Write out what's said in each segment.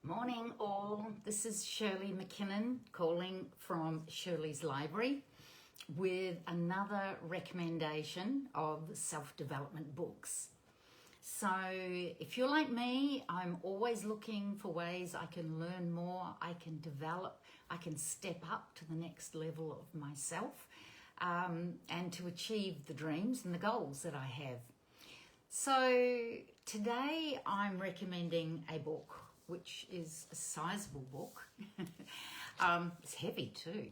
Morning all, this is Shirley McKinnon calling from Shirley's Library with another recommendation of self-development books. So if you're like me, I'm always looking for ways I can learn more, I can develop, I can step up to the next level of myself and to achieve the dreams and the goals that I have. So today I'm recommending a book which is a sizable book. It's heavy too.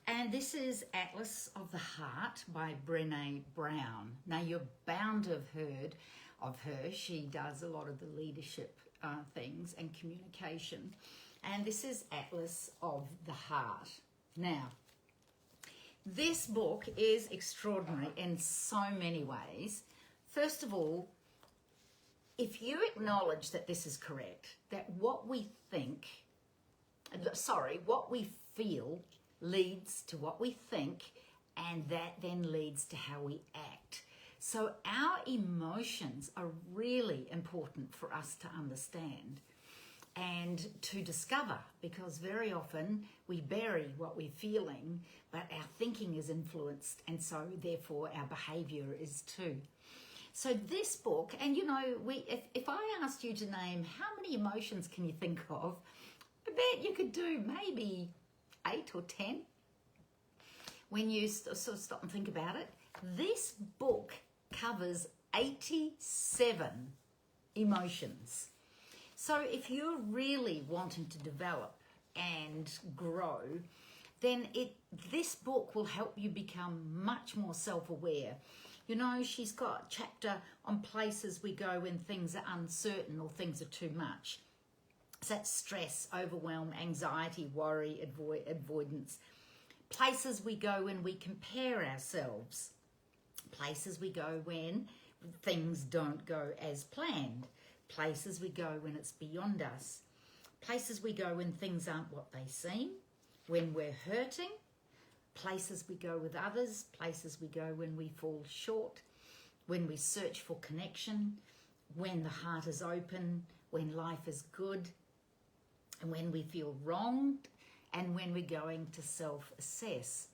And this is Atlas of the Heart by Brené Brown. Now you're bound to have heard of her. She does a lot of the leadership things and communication. And this is Atlas of the Heart. Now, this book is extraordinary in so many ways. First of all, if you acknowledge that this is correct, that what we feel leads to what we think, and that then leads to how we act. So our emotions are really important for us to understand and to discover, because very often we bury what we're feeling, but our thinking is influenced, and so therefore our behaviour is too. So this book, and you know, if I asked you to name how many emotions can you think of, I bet you could do maybe 8 or 10 when you sort of stop and think about it. This book covers 87 emotions. So if you're really wanting to develop and grow, then this book will help you become much more self-aware. You know, she's got a chapter on places we go when things are uncertain or things are too much. So that's stress, overwhelm, anxiety, worry, avoidance. Places we go when we compare ourselves. Places we go when things don't go as planned. Places we go when it's beyond us. Places we go when things aren't what they seem. When we're hurting. Places we go with others, places we go when we fall short, when we search for connection, when the heart is open, when life is good, and when we feel wronged, and when we're going to self-assess.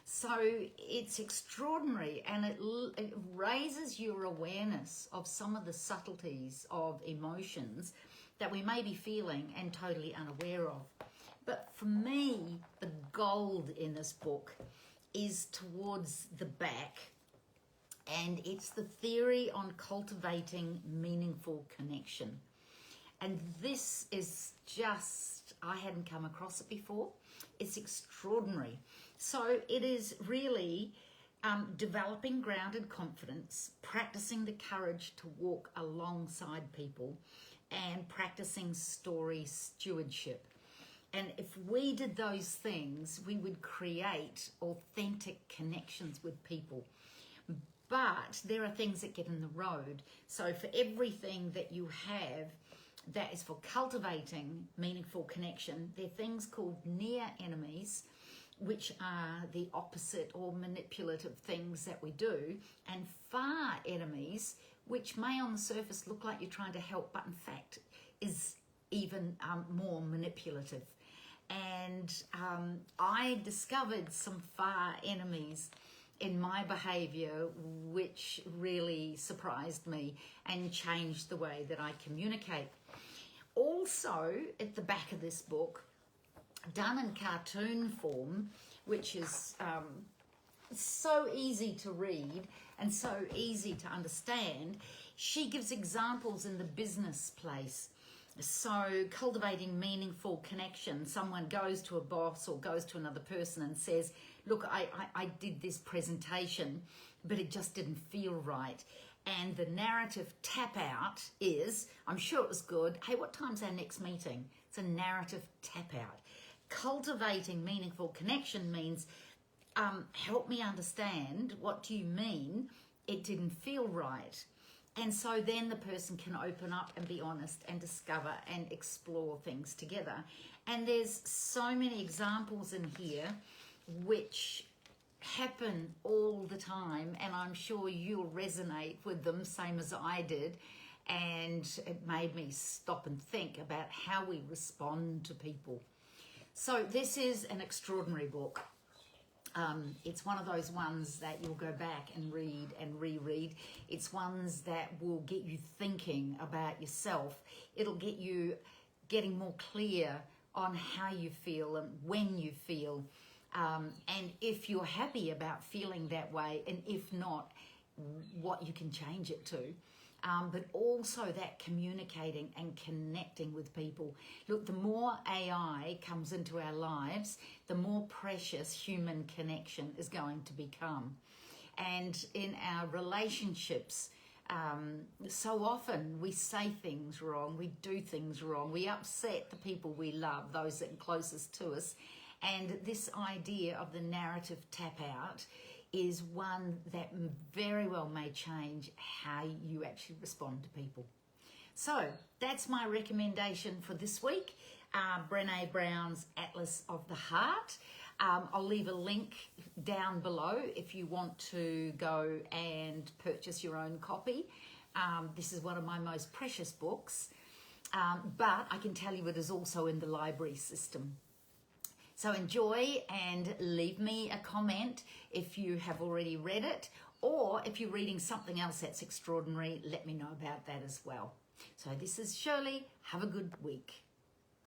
So it's extraordinary, and it raises your awareness of some of the subtleties of emotions that we may be feeling and totally unaware of. But for me, the gold in this book is towards the back, and it's the theory on cultivating meaningful connection. And this is just, I hadn't come across it before. It's extraordinary. So it is really developing grounded confidence, practicing the courage to walk alongside people, and practicing story stewardship. And if we did those things, we would create authentic connections with people. But there are things that get in the road. So for everything that you have that is for cultivating meaningful connection, there are things called near enemies, which are the opposite or manipulative things that we do, and far enemies, which may on the surface look like you're trying to help, but in fact is even more manipulative. And I discovered some far enemies in my behaviour which really surprised me and changed the way that I communicate. Also, at the back of this book, done in cartoon form, which is so easy to read and so easy to understand, she gives examples in the business place. So cultivating meaningful connection, someone goes to a boss or goes to another person and says, look, I did this presentation, but it just didn't feel right. And the narrative tap out is, I'm sure it was good. Hey, what time's our next meeting? It's a narrative tap out. Cultivating meaningful connection means, help me understand, what do you mean it didn't feel right? And so then the person can open up and be honest and discover and explore things together. And there's so many examples in here which happen all the time, and I'm sure you'll resonate with them, same as I did. and it made me stop and think about how we respond to people. So this is an extraordinary book. It's one of those ones that you'll go back and read and reread. It's ones that will get you thinking about yourself. It'll get you getting more clear on how you feel and when you feel. And if you're happy about feeling that way, and if not, what you can change it to. But also that communicating and connecting with people. Look, the more AI comes into our lives, the more precious human connection is going to become. And in our relationships, so often we say things wrong, we do things wrong, we upset the people we love, those that are closest to us. And this idea of the narrative tap out is one that very well may change how you actually respond to people. So that's my recommendation for this week, Brené Brown's Atlas of the Heart. I'll leave a link down below if you want to go and purchase your own copy. This is one of my most precious books, but I can tell you it is also in the library system. So enjoy and leave me a comment if you have already read it, or if you're reading something else that's extraordinary, let me know about that as well. So this is Shirley. Have a good week.